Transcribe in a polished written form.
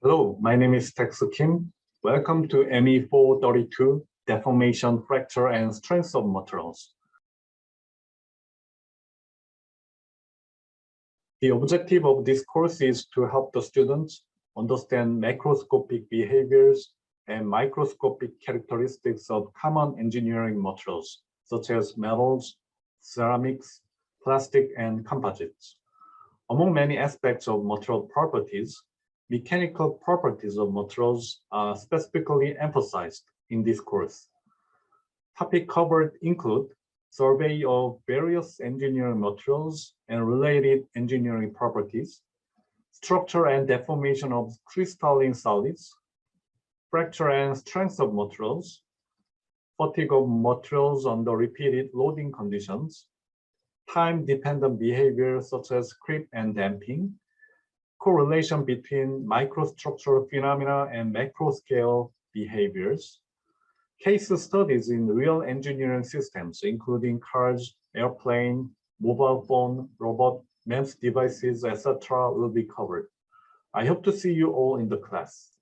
Hello, my name is Taek-soo Kim. Welcome to ME432, Deformation, Fracture, and Strength of Materials. The objective of this course is to help the students understand macroscopic behaviors and microscopic characteristics of common engineering materials, such as metals, ceramics, plastic, and composites. Among many aspects of material properties, mechanical properties of materials are specifically emphasized in this course. Topics covered include survey of various engineering materials and related engineering properties, structure and deformation of crystalline solids, fracture and strength of materials, fatigue of materials under repeated loading conditions, time-dependent behavior such as creep and damping, correlation between microstructural phenomena and macro-scale behaviors, case studies in real engineering systems, including cars, airplane, mobile phone, robot, MEMS devices, etc., will be covered. I hope to see you all in the class.